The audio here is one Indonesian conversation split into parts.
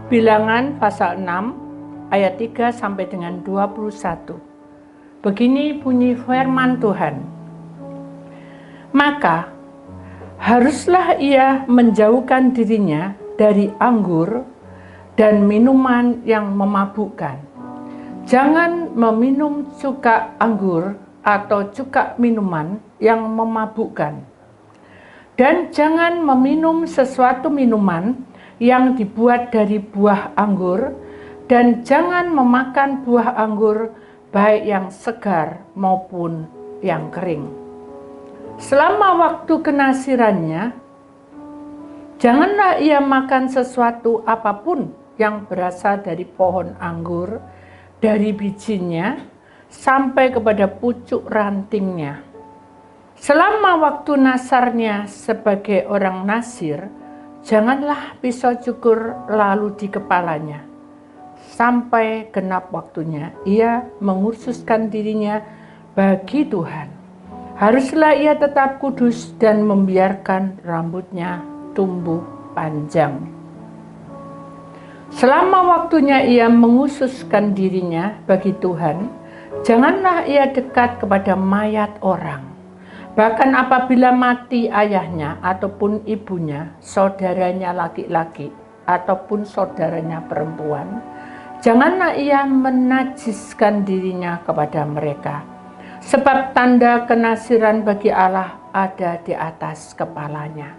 Bilangan pasal 6 ayat 3 sampai dengan 21. Begini bunyi firman Tuhan. Maka haruslah ia menjauhkan dirinya dari anggur dan minuman yang memabukkan. Jangan meminum cuka anggur atau cuka minuman yang memabukkan. Dan jangan meminum sesuatu minuman yang dibuat dari buah anggur, dan jangan memakan buah anggur baik yang segar maupun yang kering. Selama waktu kenasirannya, janganlah ia makan sesuatu apapun yang berasal dari pohon anggur, dari bijinya sampai kepada pucuk rantingnya. Selama waktu nasarnya sebagai orang nasir, janganlah pisau cukur lalu di kepalanya. Sampai genap waktunya, ia mengursuskan dirinya bagi Tuhan. Haruslah ia tetap kudus dan membiarkan rambutnya tumbuh panjang. Selama waktunya ia menghususkan dirinya bagi Tuhan, janganlah ia dekat kepada mayat orang. Bahkan apabila mati ayahnya ataupun ibunya, saudaranya laki-laki ataupun saudaranya perempuan, janganlah ia menajiskan dirinya kepada mereka. Sebab tanda kenasiran bagi Allah ada di atas kepalanya.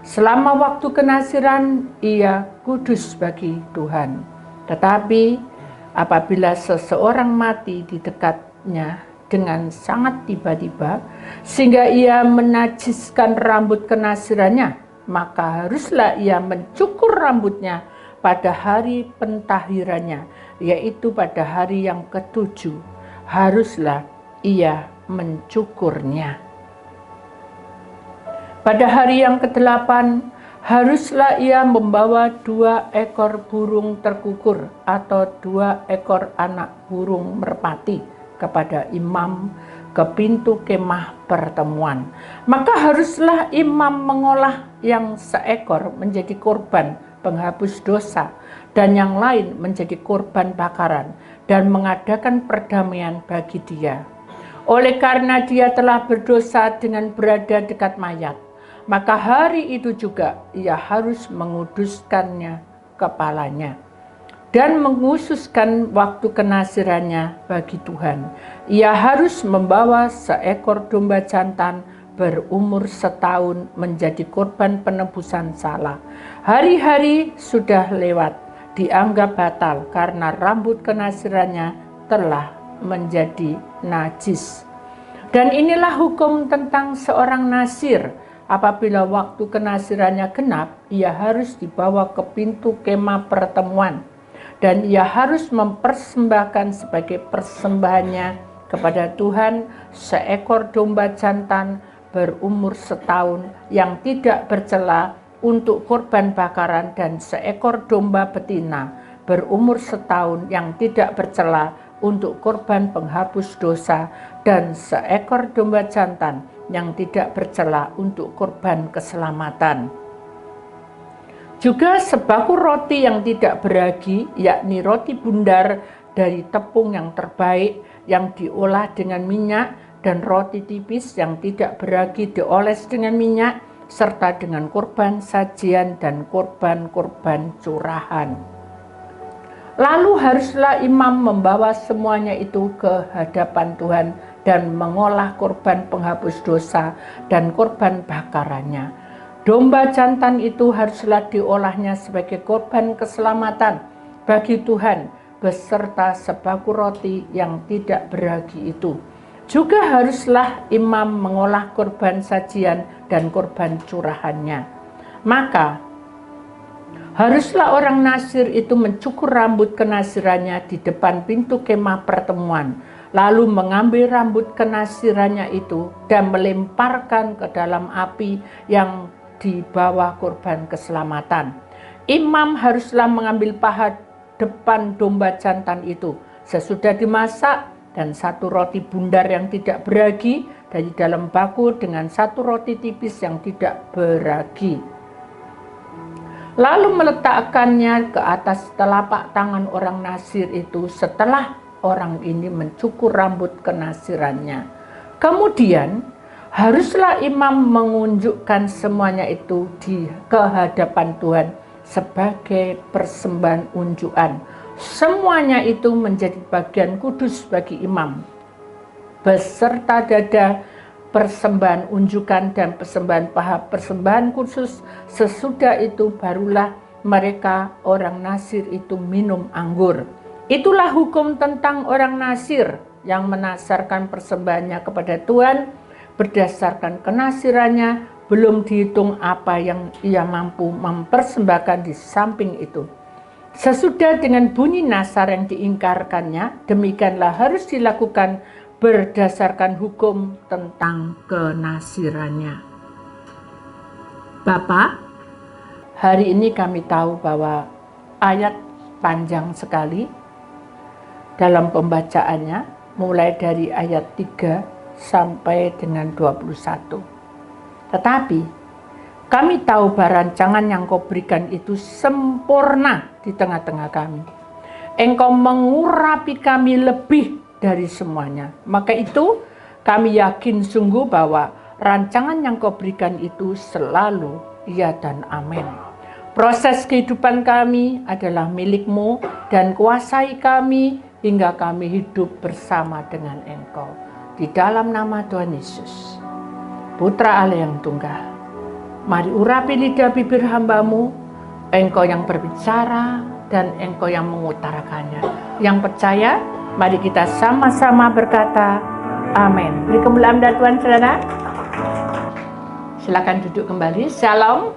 Selama waktu kenasiran ia kudus bagi Tuhan. Tetapi apabila seseorang mati di dekatnya dengan sangat tiba-tiba, sehingga ia menajiskan rambut kenasirannya, maka haruslah ia mencukur rambutnya pada hari pentahirannya, yaitu pada hari yang ke-7. Haruslah ia mencukurnya. Pada hari yang ke-8, haruslah ia membawa 2 ekor burung terkukur atau 2 ekor anak burung merpati kepada imam ke pintu kemah pertemuan. Maka haruslah imam mengolah yang seekor menjadi korban penghapus dosa dan yang lain menjadi korban bakaran dan mengadakan perdamaian bagi dia. Oleh karena dia telah berdosa dengan berada dekat mayat, maka hari itu juga ia harus menguduskannya kepalanya dan menghususkan waktu kenasirannya bagi Tuhan. Ia harus membawa seekor domba jantan berumur 1 tahun menjadi korban penebusan salah. Hari-hari sudah lewat, dianggap batal karena rambut kenasirannya telah menjadi najis. Dan inilah hukum tentang seorang nasir. Apabila waktu kenasirannya genap, ia harus dibawa ke pintu kemah pertemuan. Dan ia harus mempersembahkan sebagai persembahannya kepada Tuhan seekor domba jantan berumur 1 tahun yang tidak bercela untuk korban bakaran, dan seekor domba betina berumur 1 tahun yang tidak bercela untuk korban penghapus dosa, dan seekor domba jantan yang tidak bercela untuk korban keselamatan. Juga sebaku roti yang tidak beragi, yakni roti bundar dari tepung yang terbaik yang diolah dengan minyak, dan roti tipis yang tidak beragi dioles dengan minyak, serta dengan korban sajian dan korban-korban curahan. Lalu haruslah imam membawa semuanya itu ke hadapan Tuhan dan mengolah korban penghapus dosa dan korban bakarannya. Domba jantan itu haruslah diolahnya sebagai korban keselamatan bagi Tuhan beserta sebaku roti yang tidak beragi itu. Juga haruslah imam mengolah korban sajian dan korban curahannya. Maka haruslah orang nasir itu mencukur rambut kenasirannya di depan pintu kemah pertemuan, lalu mengambil rambut kenasirannya itu dan melemparkan ke dalam api yang di bawah korban keselamatan. Imam haruslah mengambil paha depan domba jantan itu sesudah dimasak, dan 1 roti bundar yang tidak beragi dari dalam baku dengan 1 roti tipis yang tidak beragi. lalu meletakkannya ke atas telapak tangan orang Nasir itu setelah orang ini mencukur rambut kenasirannya. Kemudian haruslah imam mengunjukkan semuanya itu di kehadapan Tuhan sebagai persembahan unjukan. Semuanya itu menjadi bagian kudus bagi imam, beserta dada, persembahan unjukan dan persembahan paha, persembahan khusus. Sesudah itu barulah mereka orang Nasir itu minum anggur. Itulah hukum tentang orang Nasir yang menasarkan persembahannya kepada Tuhan berdasarkan kenasirannya, belum dihitung apa yang ia mampu mempersembahkan di samping itu. Sesudah dengan bunyi nasar yang diingkarkannya, demikianlah harus dilakukan berdasarkan hukum tentang kenasirannya. Bapak, hari ini kami tahu bahwa ayat panjang sekali dalam pembacaannya, mulai dari ayat 3 sampai dengan 21. Tetapi kami tahu bahwa rancangan yang kau berikan itu sempurna di tengah-tengah kami. Engkau mengurapi kami lebih dari semuanya. Maka itu kami yakin sungguh bahwa rancangan yang kau berikan itu selalu ya dan amin. Proses kehidupan kami adalah milik-Mu dan kuasai kami hingga kami hidup bersama dengan Engkau. Di dalam nama Tuhan Yesus, Putra Allah yang tunggal, mari urapi lidah bibir hamba-Mu, Engkau yang berbicara dan Engkau yang mengutarakannya. Yang percaya, mari kita sama-sama berkata, amin. Beri kemuliaan dan Tuhan, saudara. Silakan duduk kembali. Shalom.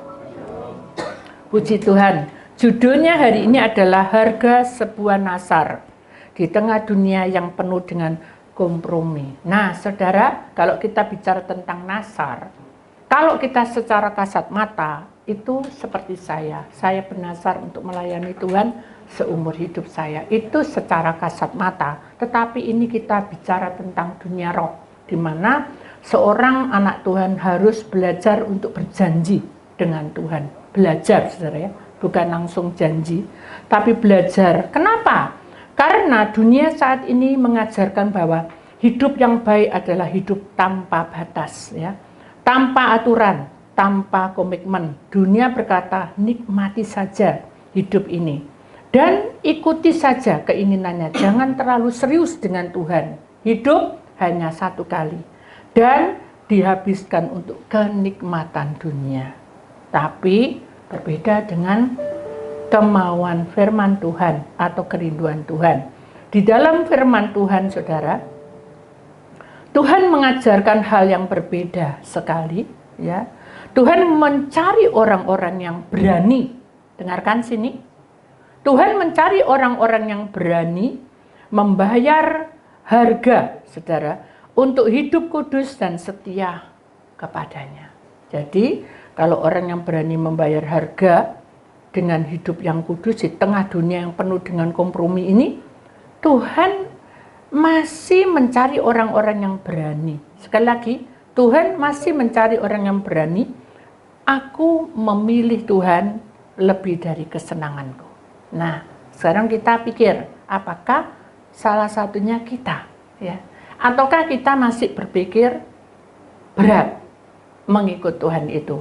Puji Tuhan. Judulnya hari ini adalah harga sebuah nasar di tengah dunia yang penuh dengan kompromi. Nah, saudara, kalau kita bicara tentang nasar, kalau kita secara kasat mata, itu seperti saya bernasar untuk melayani Tuhan seumur hidup saya, itu secara kasat mata. Tetapi ini kita bicara tentang dunia roh, di mana seorang anak Tuhan harus belajar untuk berjanji dengan Tuhan. Belajar, saudara ya, bukan langsung janji, tapi belajar. Kenapa? Karena dunia saat ini mengajarkan bahwa hidup yang baik adalah hidup tanpa batas, ya, tanpa aturan, tanpa komitmen. Dunia berkata, nikmati saja hidup ini dan ikuti saja keinginannya. Jangan terlalu serius dengan Tuhan. Hidup hanya satu kali dan dihabiskan untuk kenikmatan dunia. Tapi berbeda dengan kemauan firman Tuhan atau kerinduan Tuhan. Di dalam firman Tuhan, saudara, Tuhan mengajarkan hal yang berbeda sekali, ya. Tuhan mencari orang-orang yang berani. Dengarkan sini. Tuhan mencari orang-orang yang berani membayar harga, saudara, untuk hidup kudus dan setia kepadanya. Jadi, kalau orang yang berani membayar harga dengan hidup yang kudus di tengah dunia yang penuh dengan kompromi ini, Tuhan masih mencari orang-orang yang berani. Sekali lagi, Tuhan masih mencari orang yang berani. Aku memilih Tuhan lebih dari kesenanganku. Nah, sekarang kita pikir, apakah salah satunya kita, ya? Ataukah kita masih berpikir berat mengikut Tuhan itu?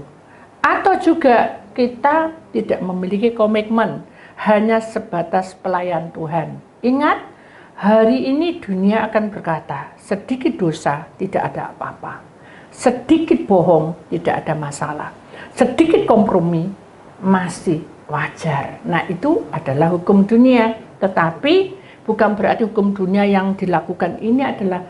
Atau juga kita tidak memiliki komitmen, hanya sebatas pelayan Tuhan. Ingat, hari ini dunia akan berkata, sedikit dosa tidak ada apa-apa. Sedikit bohong tidak ada masalah. Sedikit kompromi masih wajar. Nah, itu adalah hukum dunia. Tetapi bukan berarti hukum dunia yang dilakukan ini adalah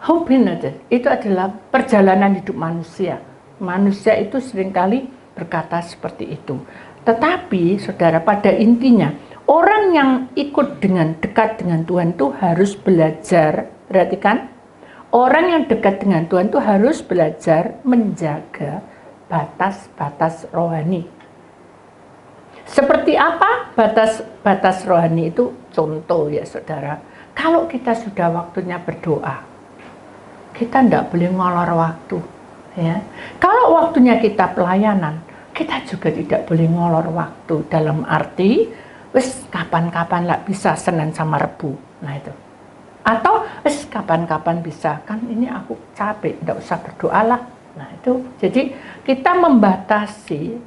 hukum aja. Itu adalah perjalanan hidup manusia. Manusia itu seringkali berkata seperti itu. Tetapi, saudara, pada intinya, orang yang ikut dengan dekat dengan Tuhan itu harus belajar. Perhatikan, orang yang dekat dengan Tuhan itu harus belajar menjaga batas-batas rohani. Seperti apa batas-batas rohani itu? Contoh ya, saudara, kalau kita sudah waktunya berdoa, kita tidak boleh ngolor waktu. Ya. Kalau waktunya kita pelayanan, kita juga tidak boleh ngolor waktu dalam arti wis kapan-kapan lah bisa Senin sama Rebu. Nah itu. Atau wis kapan-kapan bisa, kan ini aku capek, enggak usah berdoa lah. Nah itu. Jadi kita membatasi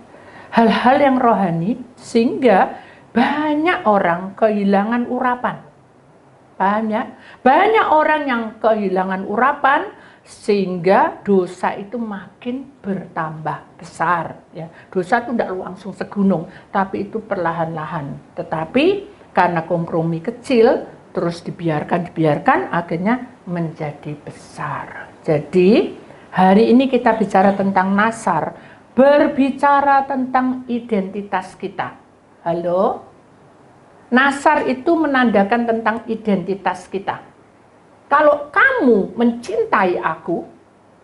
hal-hal yang rohani sehingga banyak orang kehilangan urapan. Paham ya? Banyak orang yang kehilangan urapan sehingga dosa itu makin bertambah besar. Ya. Dosa itu tidak langsung segunung, tapi itu perlahan-lahan. Tetapi karena kompromi kecil, terus dibiarkan, akhirnya menjadi besar. Jadi hari ini kita bicara tentang nasar, berbicara tentang identitas kita. Halo? Nasar itu menandakan tentang identitas kita. Kalau kamu mencintai aku,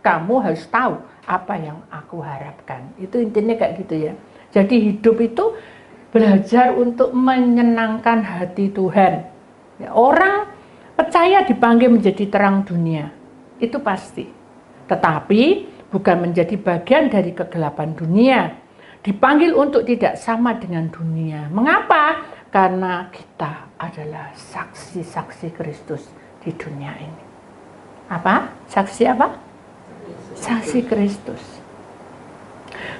kamu harus tahu apa yang aku harapkan. Itu intinya kayak gitu ya. Jadi hidup itu belajar untuk menyenangkan hati Tuhan. Ya, orang percaya dipanggil menjadi terang dunia, itu pasti. Tetapi bukan menjadi bagian dari kegelapan dunia. Dipanggil untuk tidak sama dengan dunia. Mengapa? Karena kita adalah saksi-saksi Kristus di dunia ini. Apa? Saksi apa? Saksi Kristus.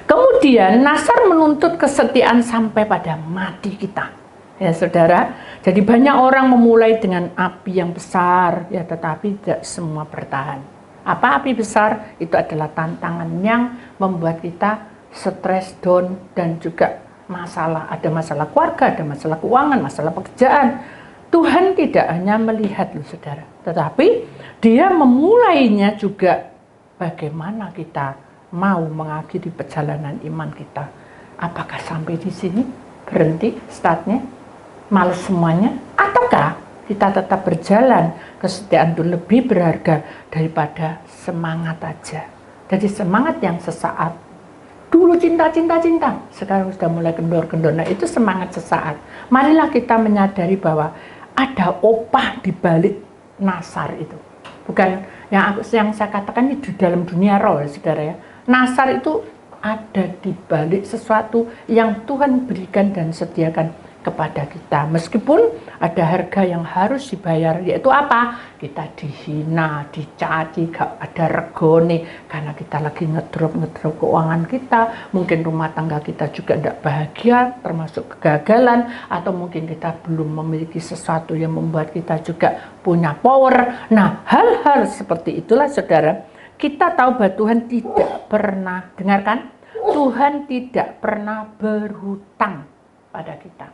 Kemudian nasar menuntut kesetiaan sampai pada mati kita. Ya saudara, jadi banyak orang memulai dengan api yang besar, ya tetapi tidak semua bertahan. Apa api besar? Itu adalah tantangan yang membuat kita stres, down, dan juga masalah. Ada masalah keluarga, ada masalah keuangan, masalah pekerjaan. Tuhan tidak hanya melihat loh saudara, tetapi dia memulainya juga bagaimana kita mau mengakhiri perjalanan iman kita. Apakah sampai di sini berhenti startnya, males semuanya, ataukah kita tetap berjalan? Kesetiaan itu lebih berharga daripada semangat aja. Jadi semangat yang sesaat. Dulu cinta, sekarang sudah mulai kendor-kendor. Nah itu semangat sesaat. Marilah kita menyadari bahwa ada opah di balik nasar itu. Bukan yang saya katakan ini di dalam dunia roh, saudara ya. Nasar itu ada di balik sesuatu yang Tuhan berikan dan sediakan kepada kita. Meskipun ada harga yang harus dibayar, yaitu apa? Kita dihina, dicaci, gak ada regone karena kita lagi ngedrop keuangan kita. Mungkin rumah tangga kita juga tidak bahagia, termasuk kegagalan, atau mungkin kita belum memiliki sesuatu yang membuat kita juga punya power. Nah, hal-hal seperti itulah saudara, kita tahu bahwa Tuhan tidak pernah, dengarkan, Tuhan tidak pernah berhutang pada kita.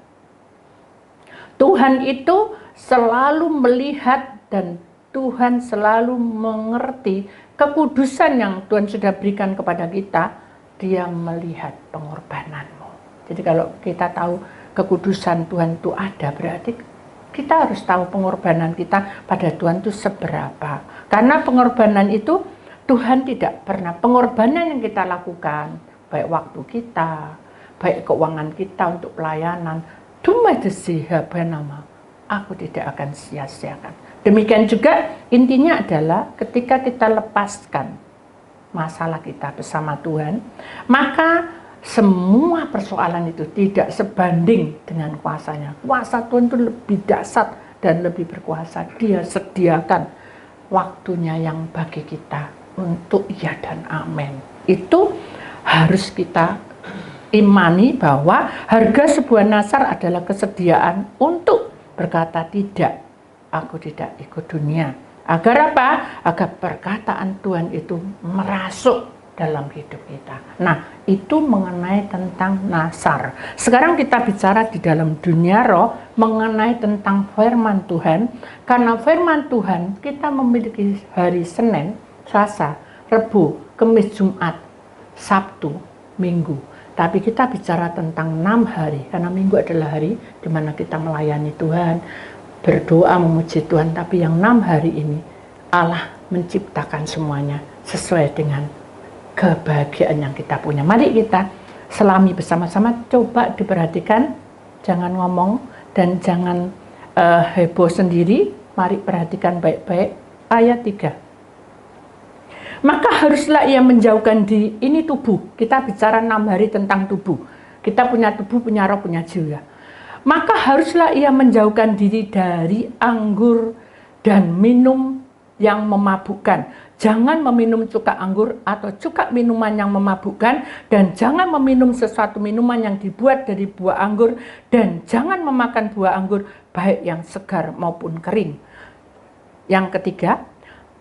Tuhan itu selalu melihat dan Tuhan selalu mengerti kekudusan yang Tuhan sudah berikan kepada kita. Dia melihat pengorbananmu. Jadi kalau kita tahu kekudusan Tuhan itu ada, berarti kita harus tahu pengorbanan kita pada Tuhan itu seberapa. Karena pengorbanan itu Tuhan tidak pernah, pengorbanan yang kita lakukan, baik waktu kita, baik keuangan kita untuk pelayanan, nama, aku tidak akan sia-siakan. Demikian juga intinya adalah ketika kita lepaskan masalah kita bersama Tuhan, maka semua persoalan itu tidak sebanding dengan kuasanya. Kuasa Tuhan itu lebih dahsyat dan lebih berkuasa. Dia sediakan waktunya yang bagi kita untuk iya dan amin. Itu harus kita imani bahwa harga sebuah nasar adalah kesediaan untuk berkata tidak, aku tidak ikut dunia. Agar apa? Agar perkataan Tuhan itu merasuk dalam hidup kita. Nah, itu mengenai tentang nasar. Sekarang kita bicara di dalam dunia roh mengenai tentang firman Tuhan. Karena firman Tuhan kita memiliki hari Senin, Selasa, Rebu, Kamis, Jumat, Sabtu, Minggu. Tapi kita bicara tentang 6 hari, karena Minggu adalah hari di mana kita melayani Tuhan, berdoa memuji Tuhan. Tapi yang 6 hari ini Allah menciptakan semuanya sesuai dengan kebahagiaan yang kita punya. Mari kita selami bersama-sama, coba diperhatikan, jangan ngomong dan jangan heboh sendiri. Mari perhatikan baik-baik ayat 3. Maka haruslah ia menjauhkan diri, ini tubuh, kita bicara 6 hari tentang tubuh. Kita punya tubuh, punya roh, punya jiwa. Maka haruslah ia menjauhkan diri dari anggur dan minum yang memabukkan. Jangan meminum cuka anggur atau cuka minuman yang memabukkan, dan jangan meminum sesuatu minuman yang dibuat dari buah anggur, dan jangan memakan buah anggur baik yang segar maupun kering. Yang ketiga,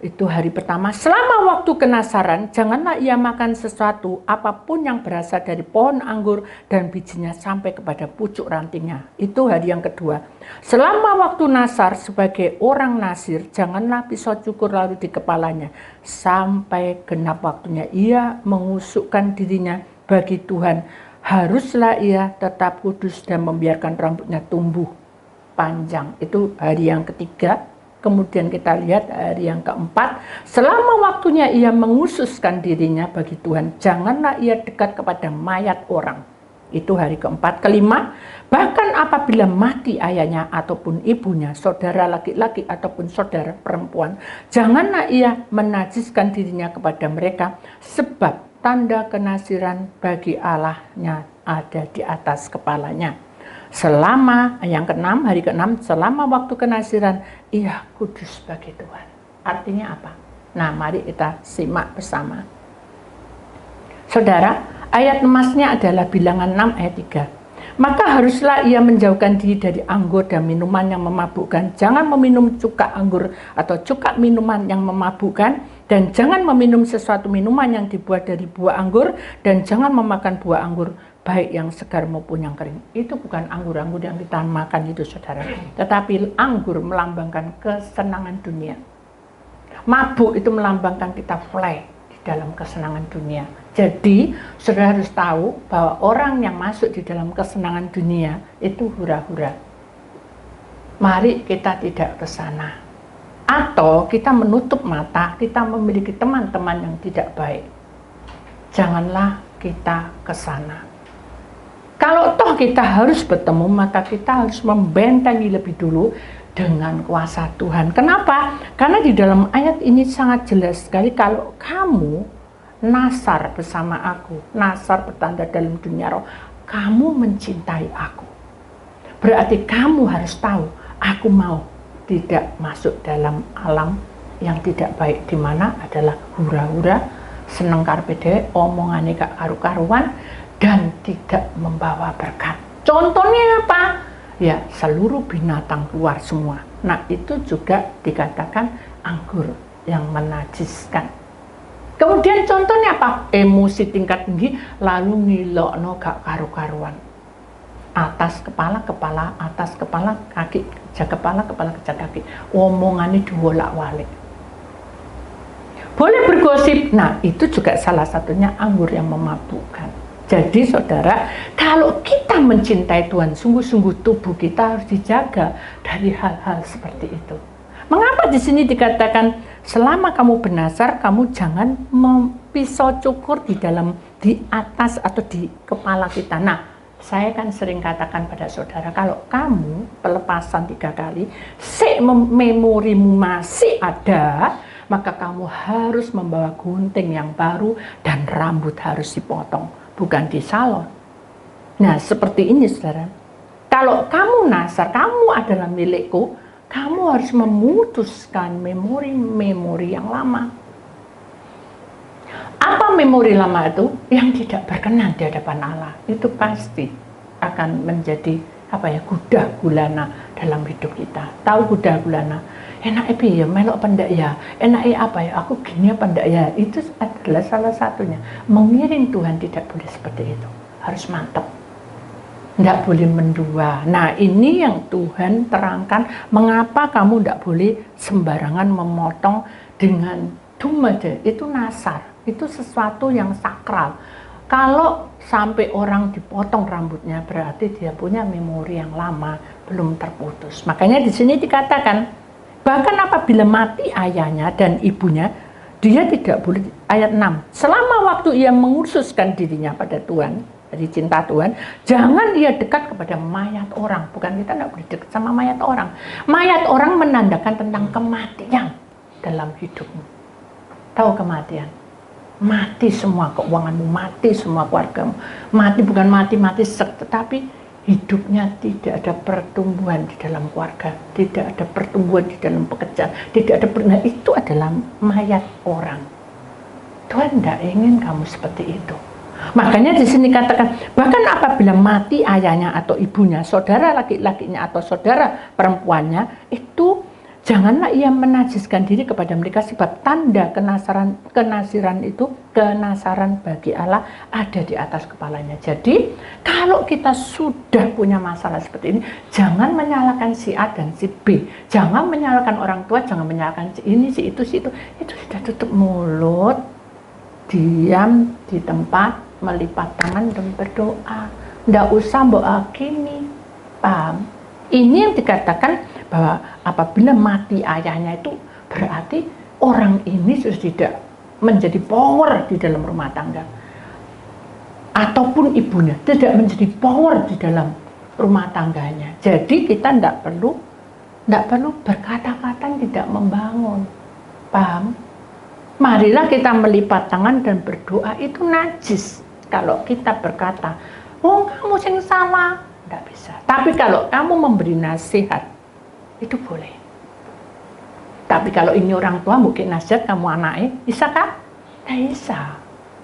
itu hari pertama, selama waktu kenasaran, janganlah ia makan sesuatu apapun yang berasal dari pohon anggur dan bijinya sampai kepada pucuk rantingnya. Itu hari yang kedua. Selama waktu nasar sebagai orang nasir, janganlah pisau cukur lalu di kepalanya sampai genap waktunya ia mengusukkan dirinya bagi Tuhan. Haruslah ia tetap kudus dan membiarkan rambutnya tumbuh panjang. Itu hari yang ketiga. Kemudian kita lihat hari yang keempat, selama waktunya ia menghususkan dirinya bagi Tuhan, janganlah ia dekat kepada mayat orang. Itu hari keempat. Kelima, bahkan apabila mati ayahnya ataupun ibunya, saudara laki-laki ataupun saudara perempuan, janganlah ia menajiskan dirinya kepada mereka, sebab tanda kenasiran bagi Allahnya ada di atas kepalanya. Selama yang keenam, hari keenam, selama waktu kenasiran ia kudus bagi Tuhan. Artinya apa? Nah, mari kita simak bersama. Saudara, ayat emasnya adalah Bilangan 6 ayat 3. Maka haruslah ia menjauhkan diri dari anggur dan minuman yang memabukkan. Jangan meminum cuka anggur atau cuka minuman yang memabukkan, dan jangan meminum sesuatu minuman yang dibuat dari buah anggur, dan jangan memakan buah anggur baik yang segar maupun yang kering. Itu bukan anggur-anggur yang kita makan itu, saudara, tetapi anggur melambangkan kesenangan dunia. Mabuk itu melambangkan kita fly di dalam kesenangan dunia. Jadi saudara harus tahu bahwa orang yang masuk di dalam kesenangan dunia itu hura-hura. Mari kita tidak ke sana, atau kita menutup mata, kita memiliki teman-teman yang tidak baik. Janganlah kita ke sana. Kalau toh kita harus bertemu, maka kita harus membentengi lebih dulu dengan kuasa Tuhan. Kenapa? Karena di dalam ayat ini sangat jelas sekali, kalau kamu nasar bersama aku, nasar bertanda dalam dunia roh, kamu mencintai aku. Berarti kamu harus tahu, aku mau tidak masuk dalam alam yang tidak baik, di mana adalah hura-hura, seneng karpe dhewe, omongane gak karu-karuan, dan tidak membawa berkat. Contohnya apa? Ya, seluruh binatang keluar semua. Nah, itu juga dikatakan anggur yang menajiskan. Kemudian contohnya apa? Emosi tingkat tinggi, lalu ngilokno gak karu-karuan. Atas kepala, kepala, atas kepala, kaki, keja kepala, kepala, keja kaki. Omongannya diwolak-walik. Boleh bergosip. Nah, itu juga salah satunya anggur yang memabukkan. Jadi saudara, kalau kita mencintai Tuhan, sungguh-sungguh tubuh kita harus dijaga dari hal-hal seperti itu. Mengapa di sini dikatakan selama kamu bernasar, kamu jangan pisau cukur di atas atau di kepala kita. Nah, saya kan sering katakan pada saudara, kalau kamu pelepasan 3 kali, memorimu masih ada, maka kamu harus membawa gunting yang baru dan rambut harus dipotong. Bukan di salon. Nah, seperti ini saudara. Kalau kamu nasar, kamu adalah milikku, kamu harus memutuskan memori-memori yang lama. Apa memori lama itu? Yang tidak berkenan di hadapan Allah. Itu pasti akan menjadi gudah gulana dalam hidup kita. Tahu gudah gulana? Enak ya, melok pendak ya, enak apa ya, aku gini apa ndak ya. Itu adalah salah satunya. Mengiring Tuhan tidak boleh seperti itu, harus mantap, ndak boleh mendua. Nah, ini yang Tuhan terangkan, mengapa kamu ndak boleh sembarangan memotong dengan dumade. Itu nasar, itu sesuatu yang sakral. Kalau sampai orang dipotong rambutnya, berarti dia punya memori yang lama, belum terputus. Makanya di sini dikatakan, bahkan apabila mati ayahnya dan ibunya, dia tidak boleh, ayat 6, selama waktu ia mengursuskan dirinya pada Tuhan, dari cinta Tuhan, jangan ia dekat kepada mayat orang. Bukan, kita tidak boleh dekat sama mayat orang. Mayat orang menandakan tentang kematian dalam hidupmu. Tahu kematian? mati semua keuanganmu, mati semua keluargamu, mati bukan mati tetapi hidupnya tidak ada pertumbuhan di dalam keluarga, tidak ada pertumbuhan di dalam pekerjaan, tidak ada itu adalah mayat orang. Tuhan tidak ingin kamu seperti itu. Makanya di sini katakan, bahkan apabila mati ayahnya atau ibunya, saudara laki-lakinya atau saudara perempuannya, itu janganlah ia menajiskan diri kepada mereka, sebab tanda kenasiran itu, kenasaran bagi Allah ada di atas kepalanya. Jadi kalau kita sudah punya masalah seperti ini, jangan menyalahkan si A dan si B, jangan menyalahkan orang tua, jangan menyalahkan si ini, si itu, itu sudah tutup mulut, diam di tempat, melipat tangan dan berdoa. Nggak usah mbok hakimi, paham? Ini yang dikatakan bahwa apabila mati ayahnya itu berarti orang ini sudah tidak menjadi power di dalam rumah tangga, ataupun ibunya tidak menjadi power di dalam rumah tangganya. Jadi kita tidak perlu berkata-kata tidak membangun, paham? Marilah kita melipat tangan dan berdoa. Itu najis kalau kita berkata, oh kamu yang salah, tidak bisa. Tapi kalau kamu memberi nasihat, itu boleh. Tapi kalau ini orang tua mungkin nasihat kamu anaknya, bisa kah? Tidak bisa.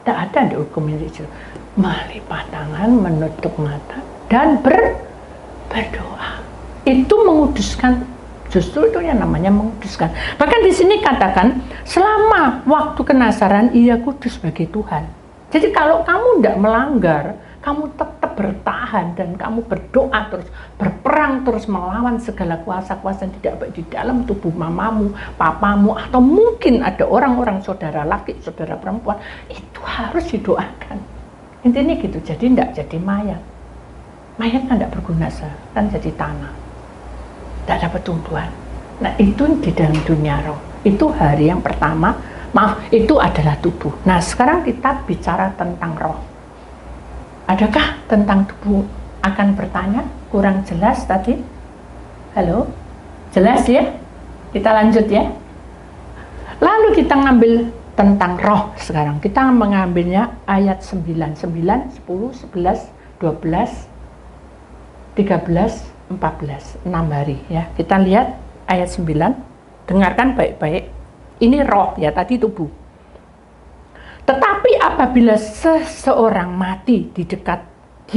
Tidak ada di hukum itu. Melipat tangan, menutup mata, dan berdoa. Itu menguduskan. Justru itu yang namanya menguduskan. Bahkan di sini katakan, selama waktu kenasaran ia kudus bagi Tuhan. Jadi kalau kamu tidak melanggar, kamu tetap bertahan dan kamu berdoa terus, berperang terus melawan segala kuasa-kuasa yang tidak baik di dalam tubuh mamamu, papamu, atau mungkin ada orang-orang saudara laki, saudara perempuan, itu harus didoakan. Intinya gitu, jadi tidak jadi mayat. Mayat kan tidak berguna, kan jadi tanah. Tidak ada pertumbuhan. Nah itu di dalam dunia roh. Itu hari yang pertama, itu adalah tubuh. Nah sekarang kita bicara tentang roh. Adakah tentang tubuh akan bertanya? Kurang jelas tadi? Halo? Jelas ya? Kita lanjut ya. Lalu kita ngambil tentang roh sekarang. Kita mengambilnya ayat 9, 10, 11, 12, 13, 14, 6 hari ya. Kita lihat ayat 9. Dengarkan baik-baik. Ini roh ya, tadi tubuh. Tetapi apabila seseorang mati di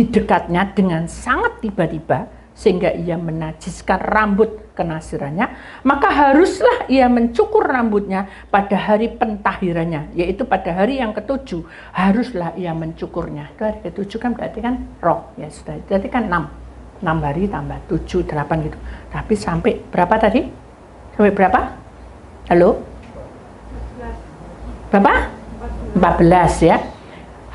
dekatnya dengan sangat tiba-tiba, sehingga ia menajiskan rambut kenasirannya, maka haruslah ia mencukur rambutnya pada hari pentahirannya, yaitu pada hari yang ketujuh, haruslah ia mencukurnya. Itu hari ketujuh kan berarti kan roh, ya sudah, berarti kan 6 hari tambah 7, 8 gitu. Tapi sampai berapa tadi? Sampai berapa? Halo? Berapa? 14 ya.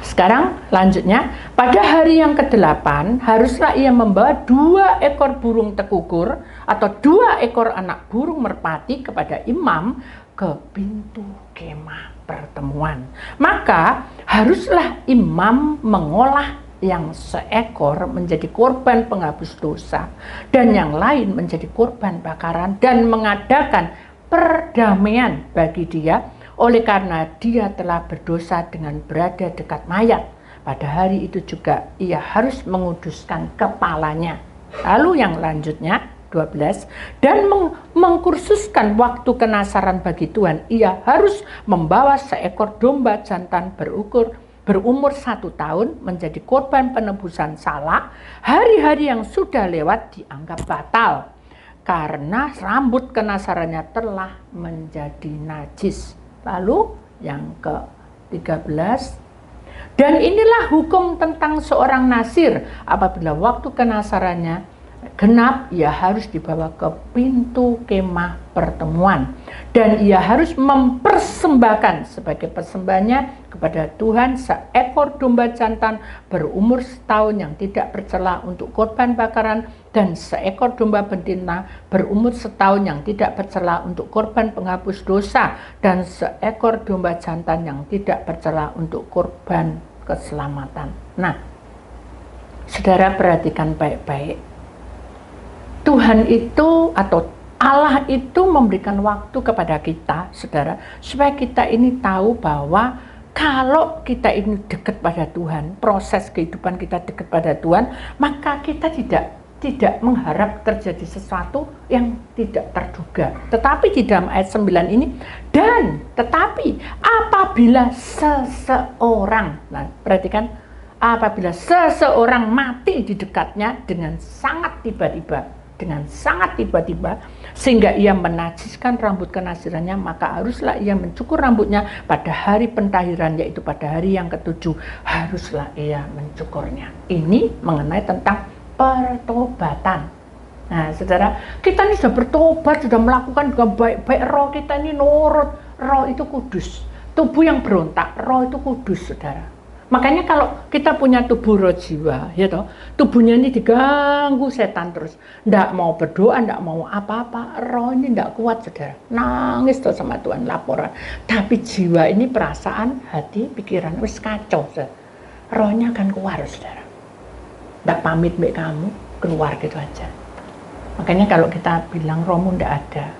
Sekarang lanjutnya, pada hari yang ke-8 haruslah ia membawa 2 ekor burung tekukur atau 2 ekor anak burung merpati kepada imam ke pintu kemah pertemuan. Maka haruslah imam mengolah yang seekor menjadi korban penghapus dosa dan yang lain menjadi korban bakaran dan mengadakan perdamaian bagi dia, oleh karena dia telah berdosa dengan berada dekat mayat. Pada hari itu juga ia harus menguduskan kepalanya. Lalu yang lanjutnya 12, dan mengkursuskan waktu kenasaran bagi Tuhan. Ia harus membawa seekor domba jantan berumur 1 tahun menjadi korban penebusan salah. Hari-hari yang sudah lewat dianggap batal karena rambut kenasarannya telah menjadi najis. Lalu yang ke-13, dan inilah hukum tentang seorang nasir, apabila waktu kenasarannya genap, ia harus dibawa ke pintu kemah pertemuan dan ia harus mempersembahkan sebagai persembahannya kepada Tuhan seekor domba jantan berumur 1 tahun yang tidak bercela untuk korban bakaran dan seekor domba betina berumur 1 tahun yang tidak bercela untuk korban penghapus dosa dan seekor domba jantan yang tidak bercela untuk korban keselamatan. Nah, saudara perhatikan baik-baik. Tuhan itu atau Allah itu memberikan waktu kepada kita, saudara, supaya kita ini tahu bahwa kalau kita ini dekat pada Tuhan, proses kehidupan kita dekat pada Tuhan, maka kita tidak mengharap terjadi sesuatu yang tidak terduga. Tetapi di dalam ayat 9 ini, dan tetapi apabila seseorang, nah perhatikan, apabila seseorang mati di dekatnya dengan sangat tiba-tiba, sehingga ia menajiskan rambut kenasirannya, maka haruslah ia mencukur rambutnya pada hari pentahiran, yaitu pada hari yang ke-7, haruslah ia mencukurnya. Ini mengenai tentang pertobatan. Nah, saudara, kita ini sudah bertobat, sudah melakukan dengan baik-baik, roh kita ini nurut, roh itu kudus. Tubuh yang berontak, roh itu kudus, saudara. Makanya kalau kita punya tubuh roh jiwa, ya toh, tubuhnya ini diganggu setan terus, ndak mau berdoa, ndak mau apa-apa, roh ini ndak kuat, saudara. Nangis toh sama Tuhan, laporan. Tapi jiwa ini perasaan, hati, pikiran, wis kacau, saudara. Rohnya akan keluar, saudara. Ndak pamit mbak kamu, keluar gitu aja. Makanya kalau kita bilang rohmu ndak ada,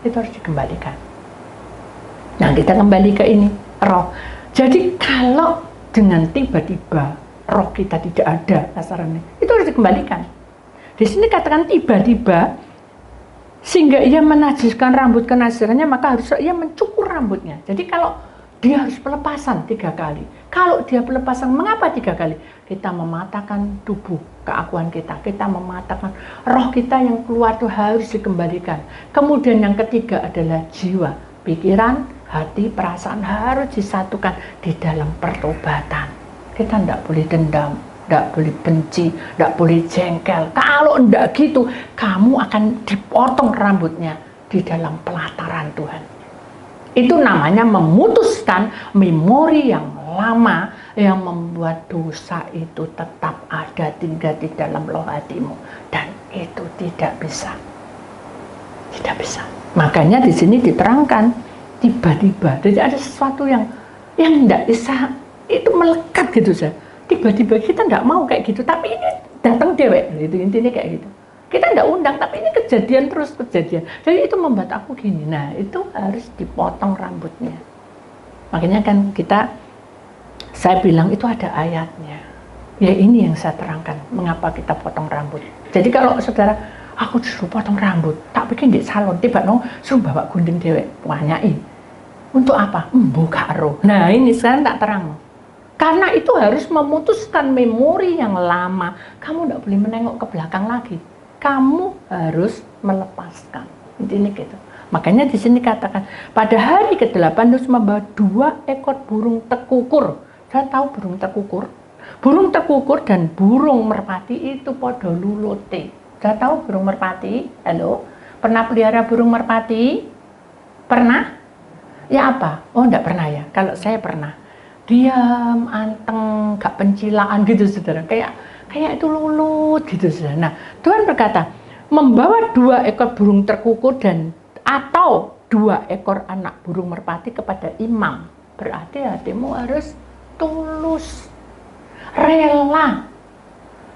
itu harus dikembalikan. Nah, kita kembali ke ini, roh. Jadi kalau dengan tiba-tiba roh kita tidak ada kasarannya, itu harus dikembalikan. Di sini katakan tiba-tiba, sehingga ia menajiskan rambut kenasirannya, maka harus ia mencukur rambutnya. Jadi kalau dia harus pelepasan 3 kali. Kalau dia pelepasan, mengapa 3 kali? Kita mematahkan tubuh keakuan kita, kita mematahkan roh kita yang keluar itu harus dikembalikan. Kemudian yang ketiga adalah jiwa, pikiran, hati, perasaan harus disatukan di dalam pertobatan. Kita tidak boleh dendam, tidak boleh benci, tidak boleh jengkel. Kalau tidak gitu, kamu akan dipotong rambutnya di dalam pelataran Tuhan. Itu namanya memutuskan memori yang lama yang membuat dosa itu tetap ada, tinggal di dalam loh hatimu. Dan itu tidak bisa. Tidak bisa. Makanya di sini diterangkan, tiba-tiba, jadi ada sesuatu yang tidak bisa itu melekat gitu saja. Tiba-tiba kita tidak mau kayak gitu, tapi ini datang dewek, itu intinya kayak gitu. Kita tidak undang, tapi ini kejadian terus kejadian. Jadi itu membuat aku gini. Nah, itu harus dipotong rambutnya. Makanya kan saya bilang itu ada ayatnya. Ya ini yang saya terangkan, mengapa kita potong rambut. Jadi kalau saudara, aku disuruh potong rambut, tak bikin di salon, tiba-tiba suruh bawa gunting dewek, wanyai. Untuk apa? Buka roh. Nah ini sekarang tak terang. Karena itu harus memutuskan memori yang lama. Kamu tidak boleh menengok ke belakang lagi. Kamu harus melepaskan. Intinya gitu. Makanya di sini katakan, pada hari ke-8 harus membawa 2 ekor burung tekukur. Saya tahu burung tekukur. Burung tekukur dan burung merpati itu podo lulute. Saya tahu burung merpati. Halo? Pernah pelihara burung merpati? Pernah? Ya apa? Oh enggak pernah ya. Kalau saya pernah. Diam, anteng, gak pencilaan gitu saudara. Kayak itu lulut gitu saudara. Nah, Tuhan berkata, membawa 2 ekor burung terkukur atau 2 ekor anak burung merpati kepada imam. Berarti hatimu harus tulus, rela,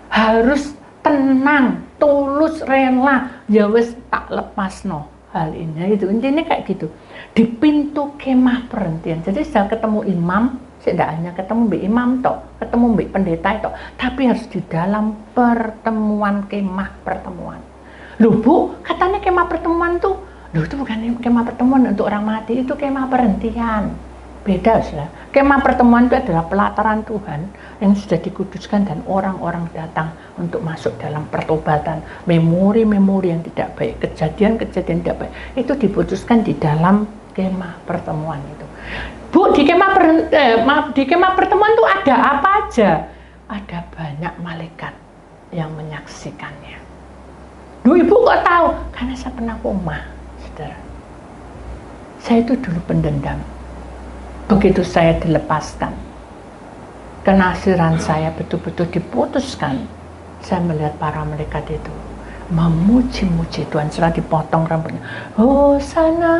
harus tenang, tulus, rela. Ya wis tak lepasno hal ini. Itu intinya kayak gitu. Di pintu kemah perhentian. Jadi saya ketemu imam, saya tidak hanya ketemu mbak imam tok, ketemu mbak pendeta tok, tapi harus di dalam pertemuan, kemah pertemuan. Loh Bu, katanya kemah pertemuan tuh, loh itu bukan kemah pertemuan untuk orang mati, itu kemah perhentian. Beda sudah. Kemah pertemuan itu adalah pelataran Tuhan yang sudah dikuduskan dan orang-orang datang untuk masuk dalam pertobatan. Memori-memori yang tidak baik, kejadian-kejadian tidak baik, itu diputuskan di dalam kemah pertemuan itu. Bu, di kemah pertemuan itu ada apa aja? Ada banyak malaikat yang menyaksikannya. Duh, Ibu kok tahu? Karena saya pernah koma, saudara. Saya itu dulu pendendam. Begitu saya dilepaskan, kenasiran saya betul-betul diputuskan, saya melihat para malaikat itu memuji-muji Tuhan. Setelah dipotong rambutnya, Hosana,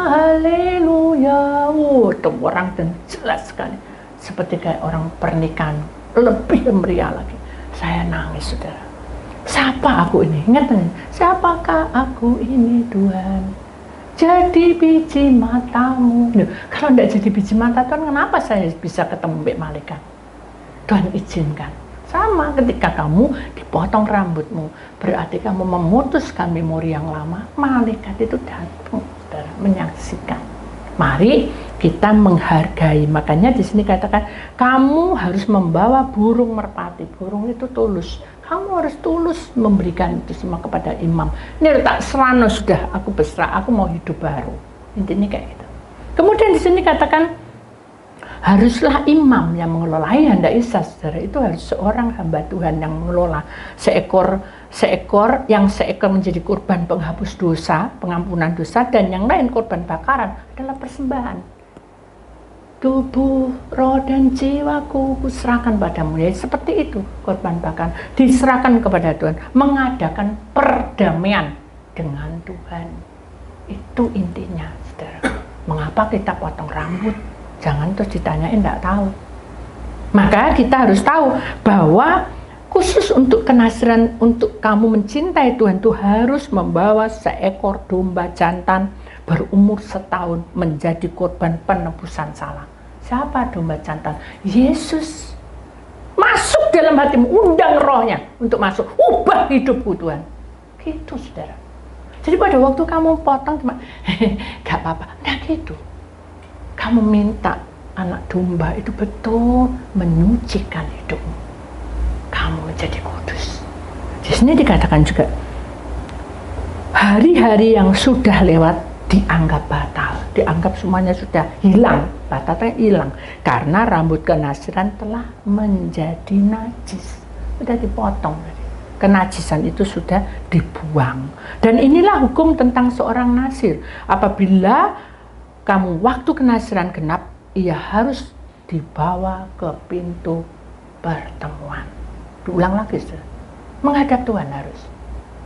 haleluya. Itu orang dan jelas sekali, seperti kayak orang pernikahan, lebih meriah lagi. Saya nangis, saudara. Siapa aku ini? Ingat, siapakah aku ini Tuhan? jadi biji matamu. Loh, kalau tidak jadi biji mata Tuhan, kenapa saya bisa ketemu mbak malaikat? Tuhan izinkan. Sama ketika kamu dipotong rambutmu, berarti kamu memutuskan memori yang lama, malaikat itu datang, saudara, menyaksikan. Mari kita menghargai. Makanya di sini katakan, kamu harus membawa burung merpati. Burung itu tulus. Kamu harus tulus memberikan itu semua kepada imam. Ini tak serano sudah, aku berserah, aku mau hidup baru. Intinya kayak gitu. Kemudian di sini katakan, haruslah imam yang mengelola. Hendak Isa, saudara, itu harus seorang hamba Tuhan yang mengelola seekor menjadi korban penghapus dosa, pengampunan dosa, dan yang lain korban bakaran adalah persembahan. Tubuh, roh, dan jiwaku kuserahkan padamu. Ya, seperti itu korban bakaran diserahkan kepada Tuhan, mengadakan perdamaian dengan Tuhan. Itu intinya, saudara. Mengapa kita potong rambut? Jangan terus ditanyain, enggak tahu. Maka kita harus tahu bahwa khusus untuk kenasiran, untuk kamu mencintai Tuhan, itu harus membawa seekor domba jantan berumur setahun menjadi korban penebusan salah. Siapa domba jantan? Yesus. Masuk dalam hatimu, undang rohnya untuk masuk, ubah hidupku Tuhan. Gitu, saudara. Jadi pada waktu kamu potong cuma gak apa-apa, nah gitu. Kamu minta anak domba itu betul menyucikan hidupmu. Kamu menjadi kudus. Di sini dikatakan juga, hari-hari yang sudah lewat dianggap batal, dianggap semuanya sudah hilang, batalnya hilang, karena rambut kenasiran telah menjadi najis, sudah dipotong, kenajisan itu sudah dibuang. Dan inilah hukum tentang seorang nasir. Apabila kamu waktu kenasiran genap, ia harus dibawa ke pintu pertemuan. Diulang lagi, saudara. Menghadap Tuhan harus.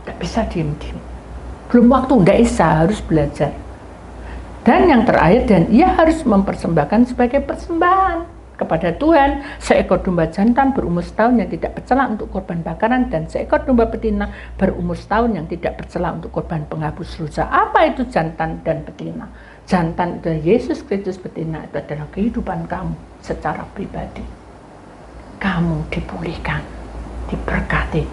Tidak bisa diem-diem. Belum waktu, nggak bisa, harus belajar. Dan yang terakhir, dan ia harus mempersembahkan sebagai persembahan kepada Tuhan seekor domba jantan berumur setahun yang tidak bercela untuk korban bakaran, dan seekor domba betina berumur setahun yang tidak bercela untuk korban penghapus dosa. Apa itu jantan dan betina? Jantan itu Yesus Kristus, betina itu adalah kehidupan kamu secara pribadi. Kamu dipulihkan, diberkati,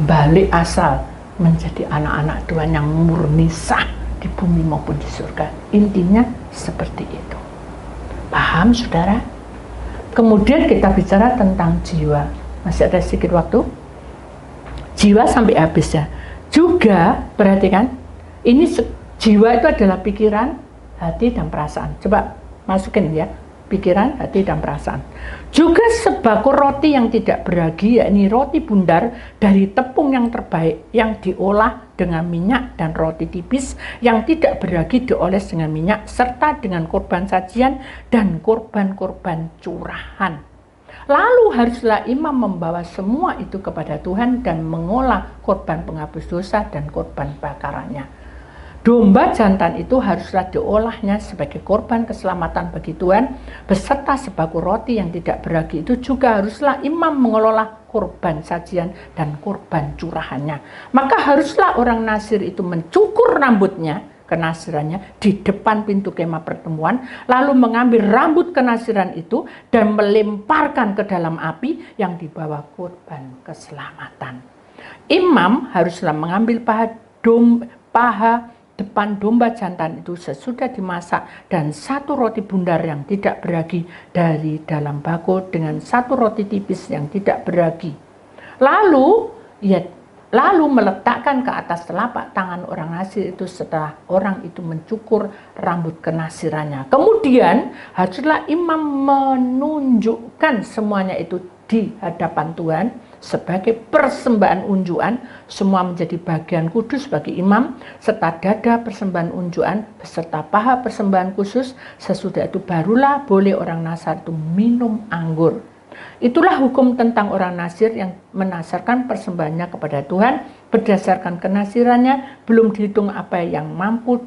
balik asal menjadi anak-anak Tuhan yang murni sah di bumi maupun di surga. Intinya seperti itu. Paham, saudara? Kemudian kita bicara tentang jiwa. Masih ada sedikit waktu? Jiwa sampai habis ya. Juga perhatikan, ini jiwa itu adalah pikiran, hati, dan perasaan. Coba masukin ya, pikiran, hati, dan perasaan. Juga sebako roti yang tidak beragi, yakni roti bundar dari tepung yang terbaik yang diolah dengan minyak, dan roti tipis yang tidak beragi dioles dengan minyak, serta dengan korban sajian dan korban-korban curahan. Lalu haruslah imam membawa semua itu kepada Tuhan dan mengolah korban penghapus dosa dan korban bakarannya. Domba jantan itu haruslah diolahnya sebagai korban keselamatan bagi Tuhan, beserta sebako roti yang tidak beragi itu juga haruslah imam mengelola korban sajian dan korban curahannya. Maka haruslah orang nasir itu mencukur rambutnya, kenasirannya, di depan pintu kemah pertemuan, lalu mengambil rambut kenasiran itu dan melemparkan ke dalam api yang dibawa korban keselamatan. Imam haruslah mengambil paha depan domba jantan itu sesudah dimasak, dan satu roti bundar yang tidak beragi dari dalam bako dengan satu roti tipis yang tidak beragi. Lalu meletakkan ke atas telapak tangan orang nasir itu setelah orang itu mencukur rambut kenasirannya. Kemudian haruslah imam menunjukkan semuanya itu di hadapan Tuhan sebagai persembahan unjukan, semua menjadi bagian kudus bagi imam, serta dada persembahan unjukan beserta paha persembahan khusus. Sesudah itu barulah boleh orang nasar itu minum anggur. Itulah hukum tentang orang nasir yang menasarkan persembahannya kepada Tuhan berdasarkan kenasirannya, belum dihitung apa yang mampu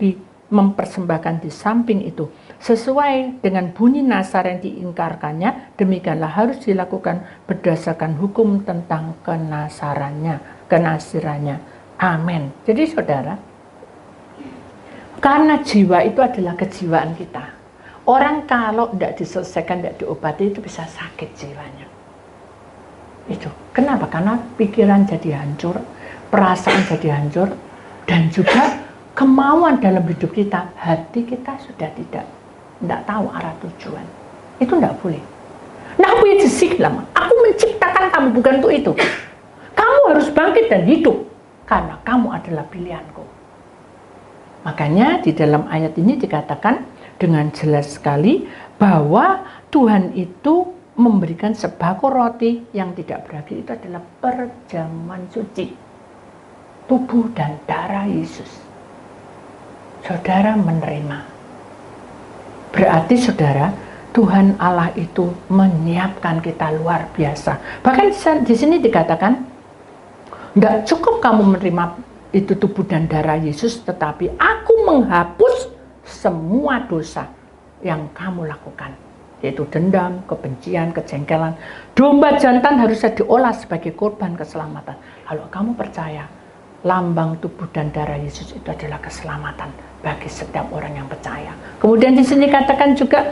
mempersembahkan di samping itu. Sesuai dengan bunyi nasar yang diingkarkannya, demikianlah harus dilakukan berdasarkan hukum tentang kenasirannya. Amin. Jadi saudara, Karena jiwa itu adalah kejiwaan kita. Orang kalau tidak diselesaikan, tidak diobati, itu bisa sakit jiwanya. Itu. Kenapa? Karena pikiran jadi hancur, perasaan jadi hancur, dan juga kemauan dalam hidup kita, hati kita sudah tidak tahu arah tujuan. Itu tidak boleh. Nah, aku ya lama. Aku menciptakan kamu bukan untuk itu. Kamu harus bangkit dan hidup karena kamu adalah pilihanku. Makanya di dalam ayat ini dikatakan dengan jelas sekali bahwa Tuhan itu memberikan sebako roti yang tidak berakhir. Itu adalah perjamuan suci, tubuh dan darah Yesus. Saudara menerima. Berarti saudara, Tuhan Allah itu menyiapkan kita luar biasa. Bahkan di sini dikatakan, tidak cukup kamu menerima itu tubuh dan darah Yesus, tetapi aku menghapus semua dosa yang kamu lakukan, yaitu dendam, kebencian, kejengkelan. Domba jantan harusnya diolah sebagai korban keselamatan. Kalau kamu percaya, lambang tubuh dan darah Yesus itu adalah keselamatan bagi setiap orang yang percaya. Kemudian di sini katakan juga,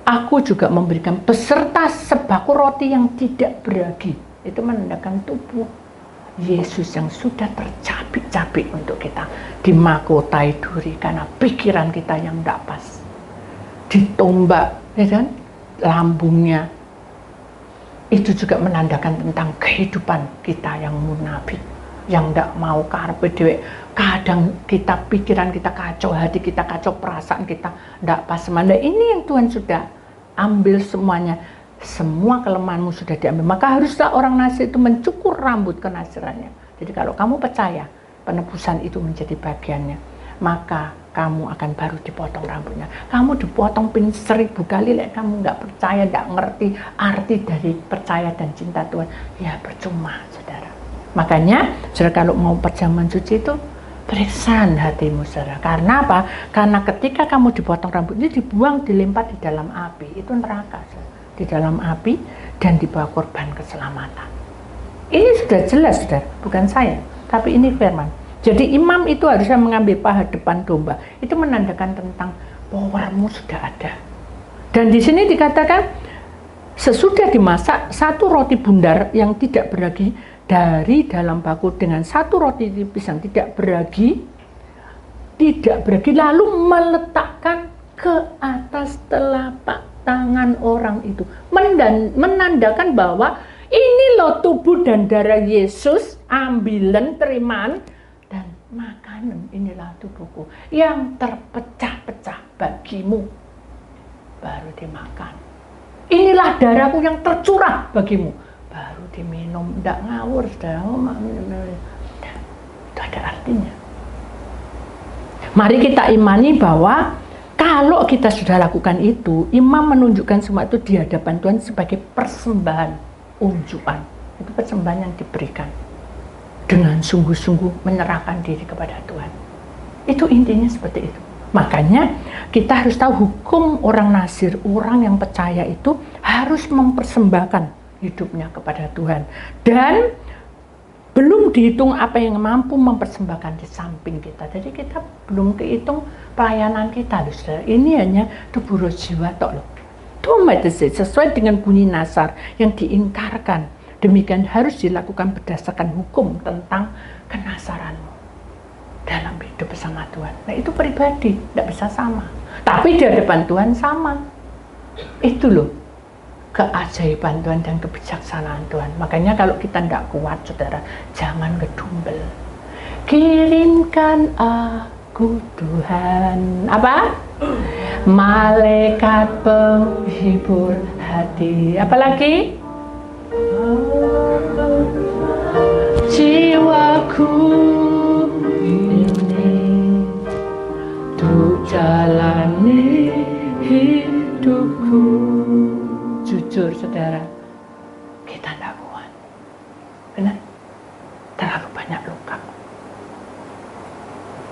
aku juga memberikan beserta sebako roti yang tidak beragi. Itu menandakan tubuh Yesus yang sudah tercabik-cabik untuk kita, dimakotai duri karena pikiran kita yang tidak pas, ditombak, ya kan, lambungnya. Itu juga menandakan tentang kehidupan kita yang munafik, yang tidak mau karepe dhewe. Kadang kita pikiran kita kacau, hati kita kacau, perasaan kita tidak pas. Nah, ini yang Tuhan sudah ambil semuanya. Semua kelemahanmu sudah diambil. Maka haruslah orang Nasir itu mencukur rambut kenasirannya. Jadi kalau kamu percaya penebusan itu menjadi bagiannya, maka kamu akan baru dipotong rambutnya. Kamu dipotong pin 1000 kali, kamu nggak percaya, nggak ngerti arti dari percaya dan cinta Tuhan, ya percuma, saudara. Makanya, saudara, kalau mau perjamuan suci itu periksa hatimu, saudara. Karena apa? Karena ketika kamu dipotong rambut itu dibuang, dilempar di dalam api, itu neraka, saudara. Di dalam api dan dibawa korban keselamatan. Ini sudah jelas, saudara, bukan saya, tapi ini firman. Jadi imam itu harusnya mengambil paha depan domba. Itu menandakan tentang powermu sudah ada. Dan di sini dikatakan sesudah dimasak, satu roti bundar yang tidak beragi dari dalam baku dengan satu roti tipis yang tidak beragi, lalu meletakkan ke atas telapak tangan orang itu, menandakan bahwa ini loh tubuh dan darah Yesus, ambilan, terimaan, dan makanan, inilah tubuhku yang terpecah-pecah bagimu, baru dimakan. Inilah darahku yang tercurah bagimu, baru diminum. Tidak ngawur, sudah. Itu ada artinya. Mari kita imani bahwa kalau kita sudah lakukan itu, imam menunjukkan semua itu di hadapan Tuhan sebagai persembahan unjukan. Itu persembahan yang diberikan dengan sungguh-sungguh menyerahkan diri kepada Tuhan. Itu intinya seperti itu. Makanya kita harus tahu hukum orang Nasir, orang yang percaya itu harus mempersembahkan hidupnya kepada Tuhan. Dan belum dihitung apa yang mampu mempersembahkan di samping kita. Jadi kita belum kehitung pelayanan kita, loh, saudara. Ini hanya tubuh roh jiwa tok loh. Sesuai dengan bunyi Nasar yang diingkarkan. Demikian harus dilakukan berdasarkan hukum tentang kenasaranmu dalam hidup bersama Tuhan. Nah, itu pribadi, tidak bisa sama. Tapi di hadapan Tuhan sama. Itu loh keajaiban Tuhan dan kebijaksanaan Tuhan. Makanya kalau kita tidak kuat, saudara, jangan gedumbel. Kirimkan aku Tuhan, apa? Malaikat penghibur hati. Apalagi? Jiwaku ini untuk jalani hidupku. Jujur, saudara, kita tidak kuat. Benar? Terlalu banyak luka.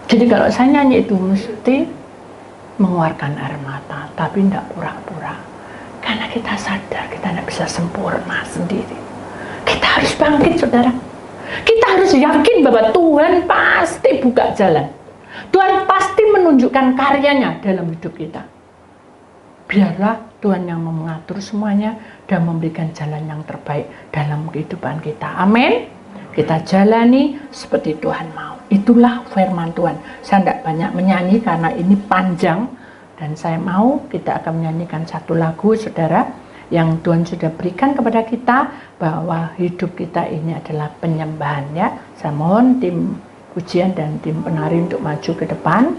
Jadi kalau saya nyanyi itu mesti mengeluarkan air mata, tapi tidak pura-pura. Karena kita sadar kita tidak bisa sempurna sendiri. Kita harus bangkit, saudara. Kita harus yakin bahwa Tuhan pasti buka jalan. Tuhan pasti ingin menunjukkan karyanya dalam hidup kita. Biarlah Tuhan yang mengatur semuanya dan memberikan jalan yang terbaik dalam kehidupan kita. Amin. Kita jalani seperti Tuhan mau. Itulah firman Tuhan. Saya tidak banyak menyanyi karena ini panjang, dan saya mau kita akan menyanyikan satu lagu, saudara, yang Tuhan sudah berikan kepada kita, bahwa hidup kita ini adalah penyembahan, ya. Saya mohon tim pujian dan tim penari untuk maju ke depan.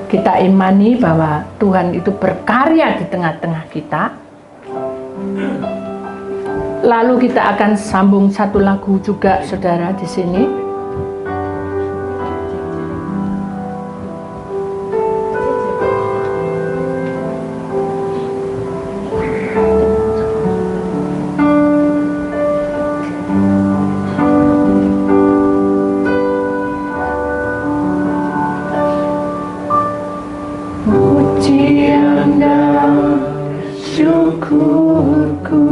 Kita imani bahwa Tuhan itu berkarya di tengah-tengah kita. Lalu kita akan sambung satu lagu juga, saudara, di sini. Pujian dan syukurku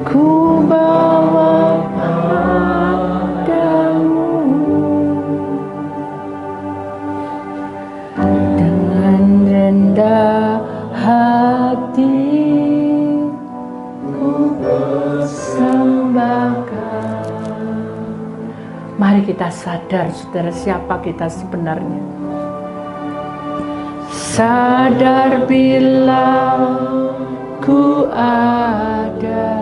ku bawa padamu, dengan rendah hati ku persembahkan. Mari kita sadar, saudara, siapa kita sebenarnya. Sadar bila ku ada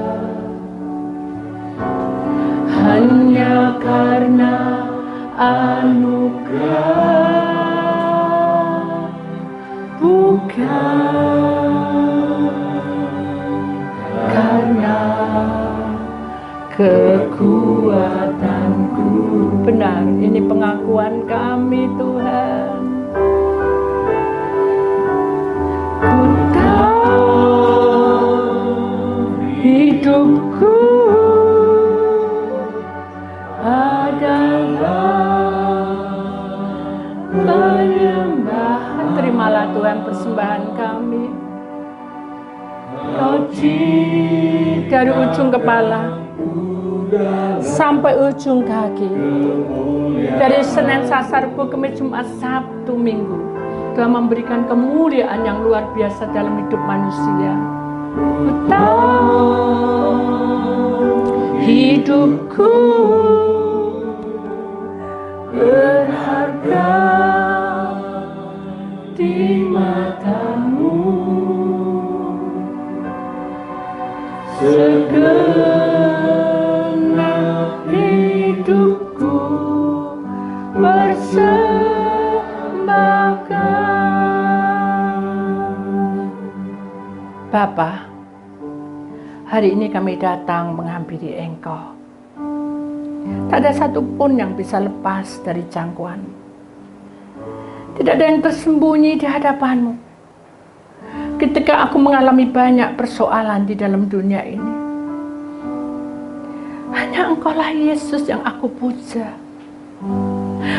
hanya karena anugerah, bukan karena kekuatanku. Benar, ini pengakuan kami, Tuhan. Ku tahu hidupku penyembahan. Terimalah Tuhan persembahan kami. Dari ujung kepala sampai ujung kaki, dari Senin, Selasa, Rabu, Kamis, Jumat, Sabtu, Minggu, Tuhan memberikan kemuliaan yang luar biasa dalam hidup manusia. Ku tahu hidupku berharga di matamu, segenap hidupku persembahkan. Bapa, hari ini kami datang menghampiri Engkau. Tak ada satupun yang bisa lepas dari jangkauan. Tidak ada yang tersembunyi di hadapan-Mu. Ketika aku mengalami banyak persoalan di dalam dunia ini, hanya Engkaulah Yesus yang aku puja.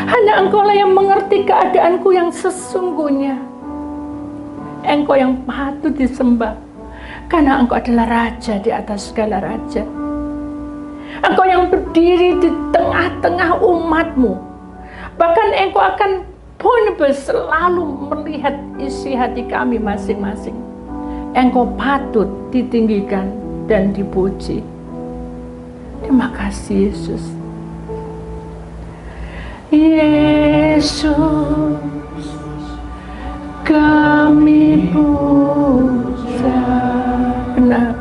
Hanya Engkaulah yang mengerti keadaanku yang sesungguhnya. Engkau yang patut disembah, karena Engkau adalah Raja di atas segala raja. Engkau yang berdiri di tengah-tengah umat-Mu. Bahkan Engkau akan benar-benar selalu melihat isi hati kami masing-masing. Engkau patut ditinggikan dan dipuji. Terima kasih, Yesus. Yesus, kami puja. Benar.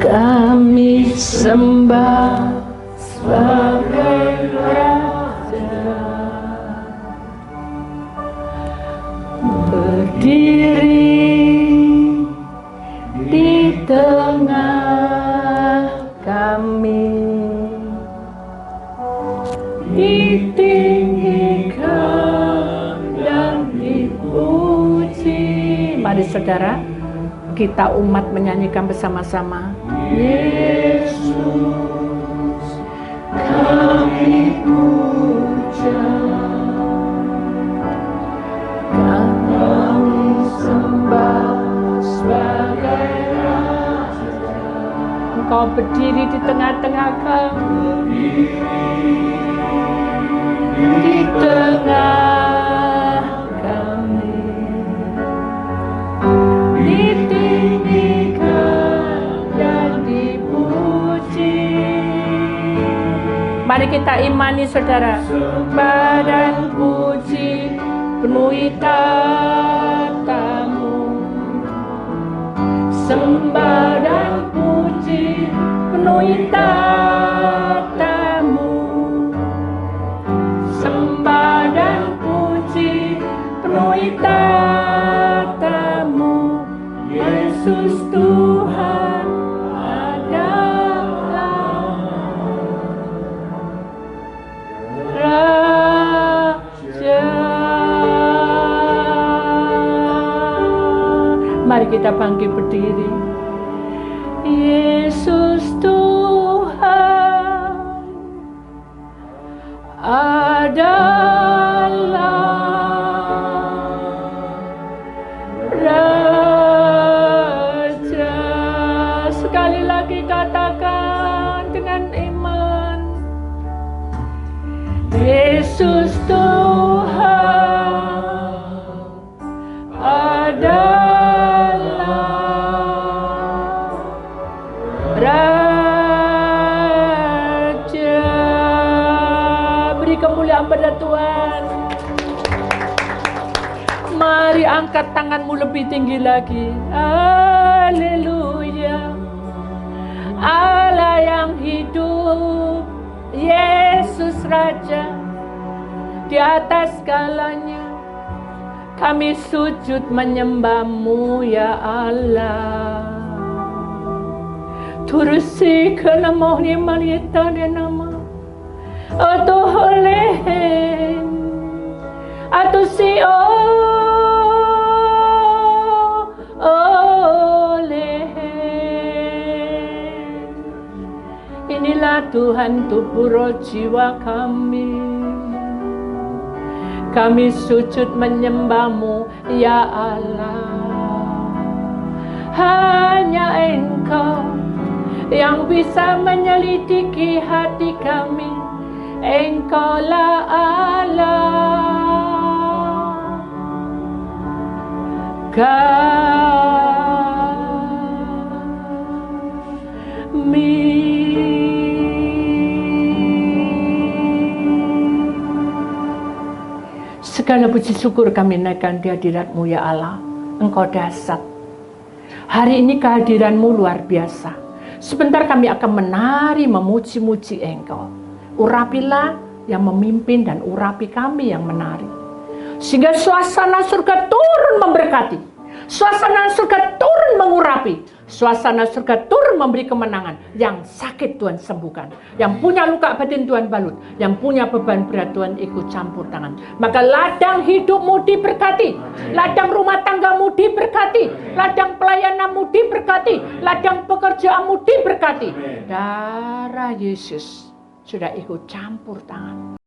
Kami sembah sebagai Raja, berdiri di tengah kami, ditinggikan dan dipuji. Mari saudara, kita umat menyanyikan bersama-sama. Yesus, kami puja, kami sembah sebagai Raja, Engkau berdiri di tengah-tengah kami, di tengah kami, ditinggikan dan dipuji. Mari kita imani saudara. Sembah dan puji penuhi tatamu, sembah dan puji penuhi tatamu, sembah dan puji penuhi tatamu. Yesus Tuhan adalah Raja. Mari kita bangkit berdiri. Yesus Tuhan adalah Raja. Sekali lagi katakan dengan iman. Yesus Tuhan adalah Raja. Beri kemuliaan pada Tuhan. Mari angkat tanganmu lebih tinggi lagi. Haleluya. Allah yang hidup, Yesus Raja, di atas segalanya kami sujud menyembah-Mu ya Allah. Turusi kena mohni marieta de nama atau holen atau si oleh. Inilah Tuhan tupuro jiwa kami. Kami sujud menyembah-Mu ya Allah. Hanya Engkau yang bisa menyelidiki hati kami. Engkaulah Allah kami. Segala puji syukur kami naikkan di hadirat-Mu ya Allah. Engkau dahsyat. Hari ini kehadiran-Mu luar biasa. Sebentar kami akan menari memuji-muji Engkau. Urapilah yang memimpin dan urapi kami yang menari. Sehingga suasana surga turun memberkati. Suasana surga turun mengurapi. Suasana surga turun memberi kemenangan. Yang sakit Tuhan sembuhkan. Yang punya luka batin Tuhan balut. Yang punya beban berat Tuhan ikut campur tangan. Maka ladang hidupmu diberkati. Ladang rumah tanggamu diberkati. Ladang pelayananmu diberkati. Ladang pekerjaanmu diberkati. Darah Yesus sudah ikut campur tangan.